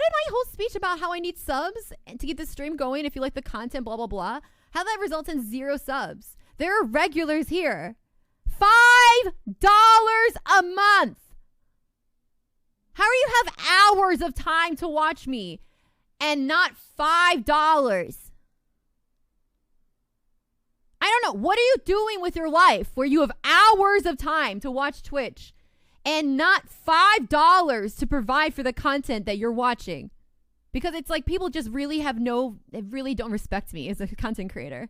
did my whole speech about how I need subs to keep the stream going if you like the content, blah, blah, blah, how that results in 0 subs? There are regulars here. $5 a month. How do you have hours of time to watch me and not $5? I don't know. What are you doing with your life where you have hours of time to watch Twitch and not $5 to provide for the content that you're watching? Because it's like people just really they really don't respect me as a content creator.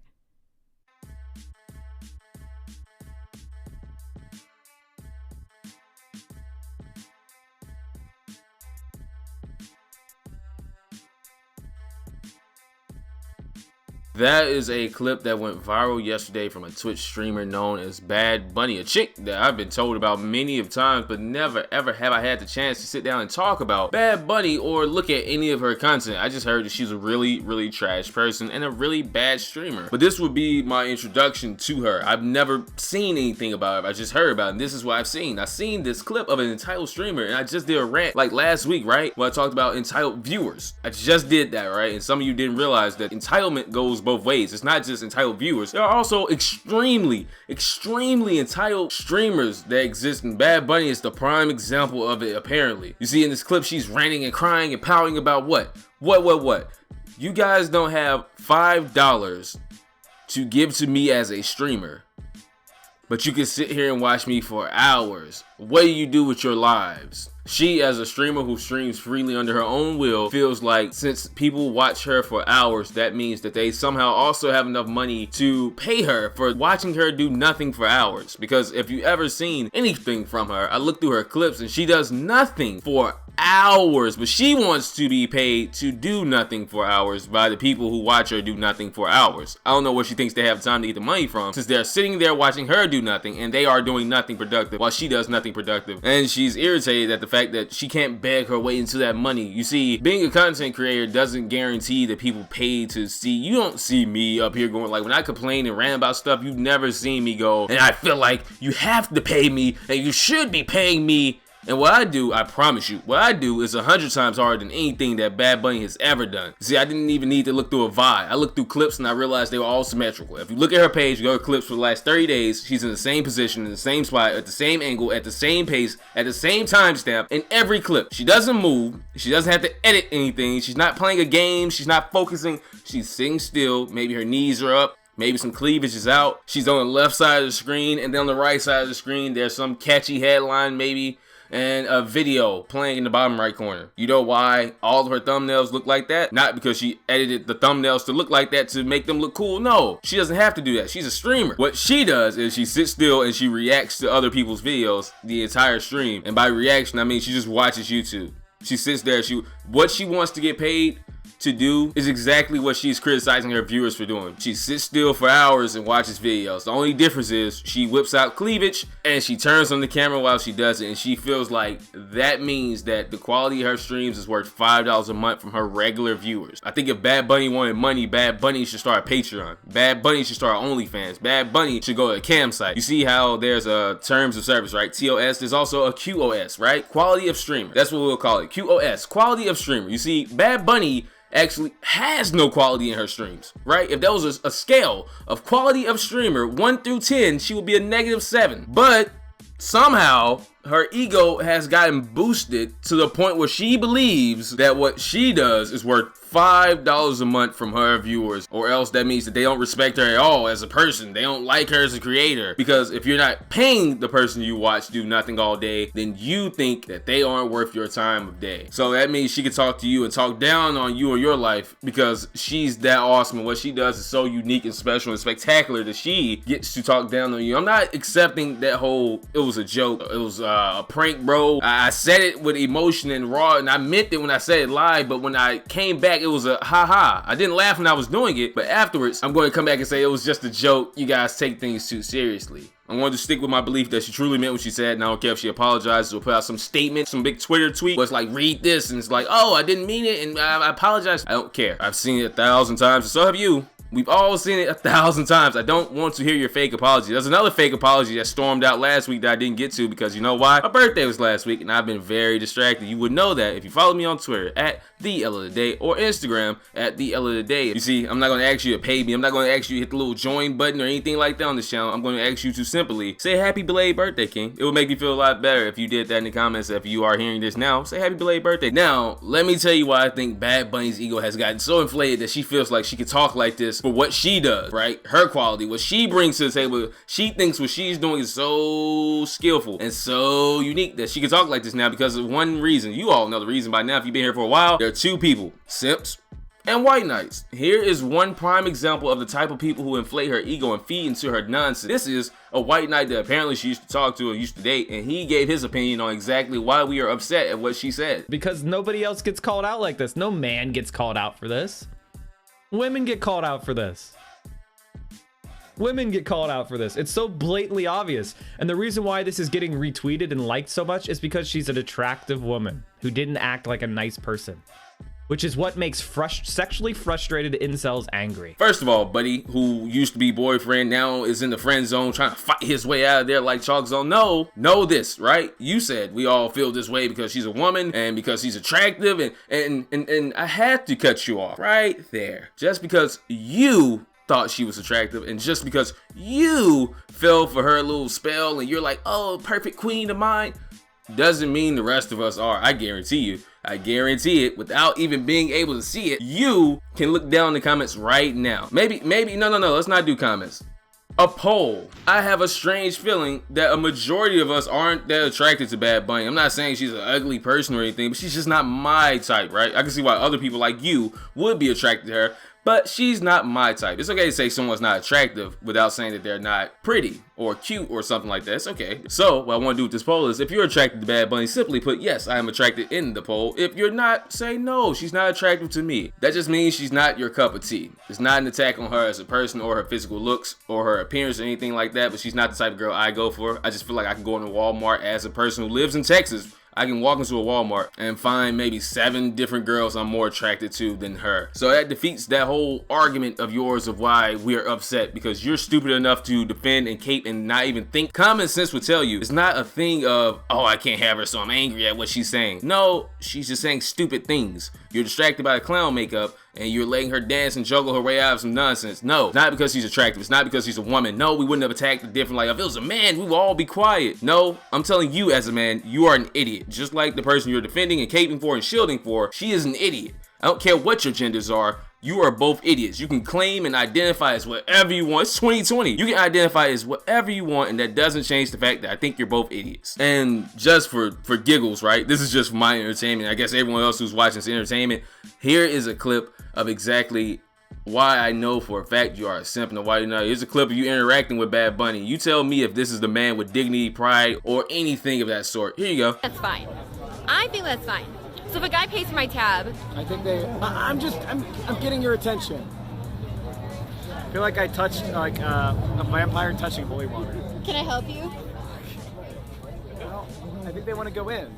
That is a clip that went viral yesterday from a Twitch streamer known as Bad Bunny, a chick that I've been told about many of times, but never ever have I had the chance to sit down and talk about Bad Bunny or look at any of her content. I just heard that she's a really trash person and a really bad streamer. But this would be my introduction to her. I've never seen anything about her. I just heard about it, and this is what I've seen. I've seen this clip of an entitled streamer, and I just did a rant like last week, right? When I talked about entitled viewers. I just did that, right? And some of you didn't realize that entitlement goes both ways. It's not just entitled viewers. There are also extremely entitled streamers that exist, and Bad Bunny is the prime example of it, apparently. You see in this clip, she's ranting and crying and pouting about what? What? You guys don't have $5 to give to me as a streamer, but you can sit here and watch me for hours. What do you do with your lives? She, as a streamer who streams freely under her own will, feels like since people watch her for hours, that means that they somehow also have enough money to pay her for watching her do nothing for hours. Because if you ever seen anything from her, I looked through her clips and she does nothing for hours, but she wants to be paid to do nothing for hours by the people who watch her do nothing for hours. I don't know where she thinks they have time to get the money from, since they're sitting there watching her do nothing and they are doing nothing productive while she does nothing productive. And she's irritated at the fact that she can't beg her way into that money. You see, being a content creator doesn't guarantee that people pay to see. You don't see me up here going like, when I complain and rant about stuff, you've never seen me go, and I feel like you have to pay me and you should be paying me. And what I do, I promise you, what I do is 100 times harder than anything that Bad Bunny has ever done. See, I didn't even need to look through a VOD. I looked through clips and I realized they were all symmetrical. If you look at her page, you go to clips for the last 30 days, she's in the same position, in the same spot, at the same angle, at the same pace, at the same timestamp in every clip. She doesn't move. She doesn't have to edit anything. She's not playing a game. She's not focusing. She's sitting still. Maybe her knees are up. Maybe some cleavage is out. She's on the left side of the screen, and then on the right side of the screen, there's some catchy headline maybe, and a video playing in the bottom right corner. You know why all of her thumbnails look like that? Not because she edited the thumbnails to look like that to make them look cool. No, she doesn't have to do that. She's a streamer. What she does is she sits still and she reacts to other people's videos the entire stream. And by reaction, I mean she just watches YouTube. She sits there. What she wants to get paid to do is exactly what she's criticizing her viewers for doing. She sits still for hours and watches videos. The only difference is she whips out cleavage and she turns on the camera while she does it, and she feels like that means that the quality of her streams is worth $5 a month from her regular viewers. I think if Bad Bunny wanted money, Bad Bunny should start a Patreon. Bad Bunny should start OnlyFans. Bad Bunny should go to a cam site. You see how there's a terms of service, right? TOS. There's also a QoS, right? Quality of streamer. That's what we'll call it. QoS. Quality of streamer. You see, Bad Bunny actually has no quality in her streams, right? If there was a scale of quality of streamer 1 through 10, she would be a -7. But somehow her ego has gotten boosted to the point where she believes that what she does is worth $5 a month from her viewers, or else that means that they don't respect her at all as a person. They don't like her as a creator, because if you're not paying the person you watch do nothing all day, then you think that they aren't worth your time of day. So that means she can talk to you and talk down on you or your life because she's that awesome, and what she does is so unique and special and spectacular that she gets to talk down on you. I'm not accepting that whole it was a joke, it was a prank, bro. I said it with emotion and raw, and I meant it when I said it live, but when I came back, it was a haha. I didn't laugh when I was doing it, but afterwards, I'm going to come back and say it was just a joke. You guys take things too seriously. I'm going to stick with my belief that she truly meant what she said, and I don't care if she apologizes or put out some statement, some big Twitter tweet where it's like, read this, and it's like, oh, I didn't mean it, and I apologize. I don't care. I've seen it 1,000 times, and so have you. We've all seen it 1,000 times. I don't want to hear your fake apology. There's another fake apology that stormed out last week that I didn't get to because you know why? My birthday was last week and I've been very distracted. You would know that if you follow me on Twitter at the L of the Day or Instagram at the L of the Day. You see, I'm not going to ask you to pay me. I'm not going to ask you to hit the little join button or anything like that on this channel. I'm going to ask you to simply say happy belated birthday, King. It would make me feel a lot better if you did that in the comments. If you are hearing this now, say happy belated birthday. Now, let me tell you why I think Bad Bunny's ego has gotten so inflated that she feels like she could talk like this for what she does, right? Her quality, what she brings to the table. She thinks what she's doing is so skillful and so unique that she can talk like this now because of one reason. You all know the reason by now if you've been here for a while. There are two people, simps and white knights. Here is one prime example of the type of people who inflate her ego and feed into her nonsense. This is a white knight that apparently she used to talk to or used to date, and he gave his opinion on exactly why we are upset at what she said. Because nobody else gets called out like this. No man gets called out for this. Women get called out for this. Women get called out for this. It's so blatantly obvious. And the reason why this is getting retweeted and liked so much is because she's an attractive woman who didn't act like a nice person, which is what makes sexually frustrated incels angry. First of all, buddy, who used to be boyfriend, now is in the friend zone trying to fight his way out of there like chalk zone. No, know this, right? You said we all feel this way because she's a woman and because she's attractive, and I had to cut you off right there. Just because you thought she was attractive and just because you fell for her little spell and you're like, oh, perfect queen of mine, doesn't mean the rest of us are. I guarantee it, without even being able to see it, you can look down in the comments right now. Maybe, no, let's not do comments. A poll. I have a strange feeling that a majority of us aren't that attracted to Bad Bunny. I'm not saying she's an ugly person or anything, but she's just not my type, right? I can see why other people like you would be attracted to her, but she's not my type. It's okay to say someone's not attractive without saying that they're not pretty or cute or something like that. It's okay. So what I want to do with this poll is if you're attracted to Bad Bunny, simply put yes, I am attracted in the poll. If you're not, say no, she's not attractive to me. That just means she's not your cup of tea. It's not an attack on her as a person or her physical looks or her appearance or anything like that, but she's not the type of girl I go for. I just feel like I can go into Walmart as a person who lives in Texas. I can walk into a Walmart and find maybe 7 different girls I'm more attracted to than her. So that defeats that whole argument of yours of why we're upset because you're stupid enough to defend and cape and not even think. Common sense would tell you it's not a thing of, oh, I can't have her so I'm angry at what she's saying. No, she's just saying stupid things. You're distracted by the clown makeup and you're letting her dance and juggle her way out of some nonsense. No, not because she's attractive. It's not because she's a woman. No, we wouldn't have attacked her different. Like, if it was a man, we would all be quiet. No, I'm telling you as a man, you are an idiot. Just like the person you're defending and caping for and shielding for, she is an idiot. I don't care what your genders are. You are both idiots. You can claim and identify as whatever you want. It's 2020. You can identify as whatever you want, and that doesn't change the fact that I think you're both idiots. And just for giggles, right? This is just for my entertainment. I guess everyone else who's watching this entertainment. Here is a clip of exactly why I know for a fact you are a simp and why you know. Here's a clip of you interacting with Bad Bunny. You tell me if this is the man with dignity, pride, or anything of that sort. Here you go. That's fine. I think that's fine. So if a guy pays for my tab, I think I'm getting your attention. I feel like I touched like a vampire touching holy water. can I help you? Well, I think they want to go in.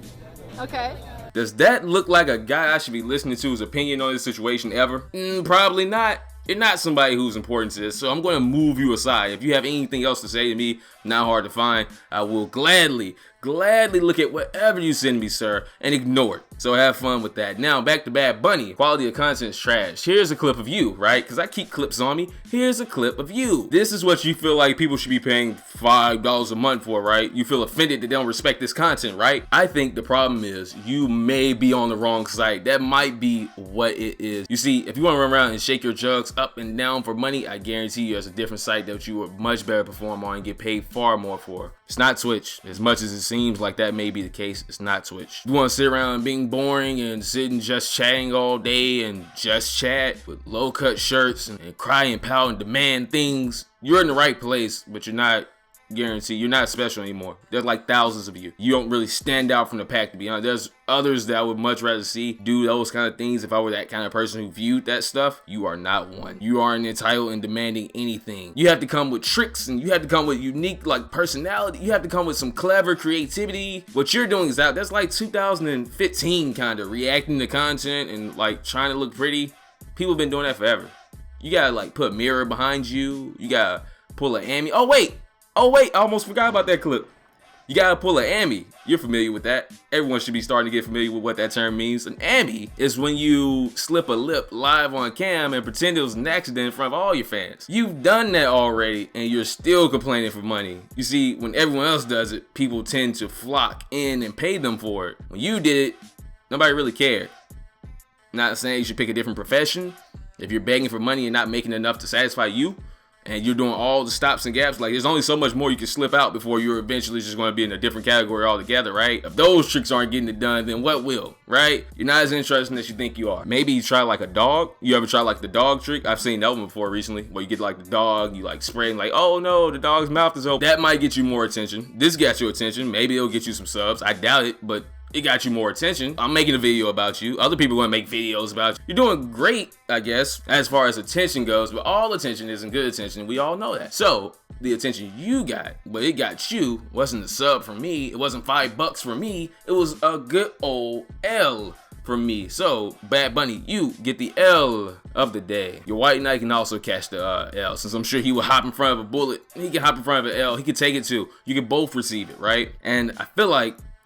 Okay. Does that look like a guy I should be listening to his opinion on this situation ever? Probably not. You're not somebody who's important to this, so I'm going to move you aside. If you have anything else to say to me, not hard to find, I will gladly look at whatever you send me, sir, and ignore it. So have fun with that. Now, back to Bad Bunny. Quality of content is trash. Here's a clip of you, right? Because I keep clips on me. Here's a clip of you. This is what you feel like people should be paying $5 a month for, right? You feel offended that they don't respect this content, right? I think the problem is you may be on the wrong site. That might be what it is. You see, if you want to run around and shake your jugs up and down for money, I guarantee you there's a different site that you would much better perform on and get paid far more for. It's not Twitch. As much as it seems like that may be the case, it's not Twitch. You want to sit around being boring and sitting just chatting all day and just chat with low-cut shirts and cry and pout and demand things, you're in the right place, but you're not guaranteed. You're not special anymore. There's like thousands of you. You don't really stand out from the pack, to be honest. There's others that I would much rather see do those kind of things if I were that kind of person who viewed that stuff. You are not one. You aren't entitled and demanding anything. You have to come with tricks and you have to come with unique like personality. You have to come with some clever creativity. What you're doing is that's like 2015 kind of reacting to content and like trying to look pretty. People have been doing that forever. You gotta like put a mirror behind you. You gotta pull an Amy. Oh wait, I almost forgot about that clip. You gotta pull an Amy. You're familiar with that. Everyone should be starting to get familiar with what that term means. An Amy is when you slip a lip live on cam and pretend it was an accident in front of all your fans. You've done that already and you're still complaining for money. You see, when everyone else does it, people tend to flock in and pay them for it. When you did it, nobody really cared. Not saying you should pick a different profession. If you're begging for money and not making enough to satisfy you, and you're doing all the stops and gaps, like there's only so much more you can slip out before you're eventually just going to be in a different category altogether, right? If those tricks aren't getting it done, then what will, right? You're not as interesting as you think you are. Maybe you try like a dog. You ever try like the dog trick? I've seen that one before recently, where you get like the dog, you like spraying like, oh no, the dog's mouth is open. That might get you more attention. This got your attention. Maybe it'll get you some subs. I doubt it, but it got you more attention. I'm making a video about you. Other people are gonna make videos about you. You're doing great, I guess, as far as attention goes, but all attention isn't good attention. We all know that. So the attention you got, but it got you, wasn't a sub from me. It wasn't $5 from me. It was a good old L from me. So Bad Bunny, you get the L of the day. Your white knight can also catch the L, since I'm sure he would hop in front of a bullet. He can hop in front of an L. He can take it too. You can both receive it, right? And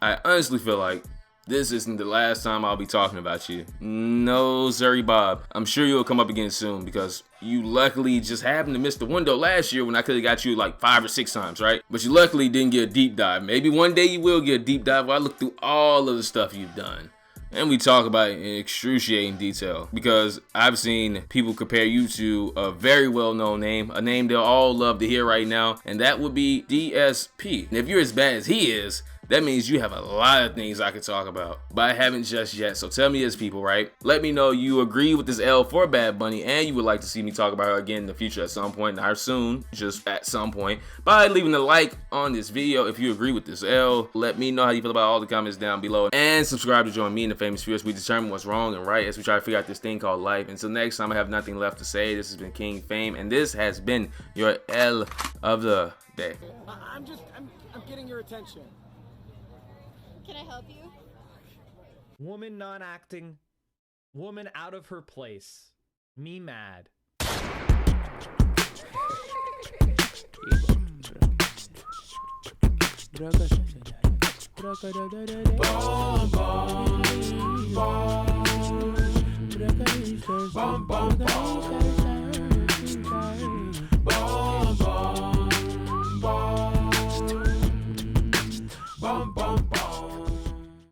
I honestly feel like this isn't the last time I'll be talking about you. No, sorry, Bob. I'm sure you'll come up again soon, because you luckily just happened to miss the window last year when I could have got you like 5 or 6 times, right? But you luckily didn't get a deep dive. Maybe one day you will get a deep dive where I look through all of the stuff you've done. And we talk about it in excruciating detail, because I've seen people compare you to a very well-known name, a name they'll all love to hear right now, and that would be DSP. And if you're as bad as he is, that means you have a lot of things I could talk about, but I haven't just yet. So tell me as people, right? Let me know you agree with this L for Bad Bunny, and you would like to see me talk about her again in the future at some point, not soon, just at some point, by leaving a like on this video if you agree with this L. Let me know how you feel about all the comments down below, and subscribe to join me and the famous few as we determine what's wrong and right as we try to figure out this thing called life. Until next time, I have nothing left to say. This has been King Fame, and this has been your L of the day. I'm getting your attention. Can I help you? Woman not acting. Woman out of her place. Me mad. Bom, bom, bom.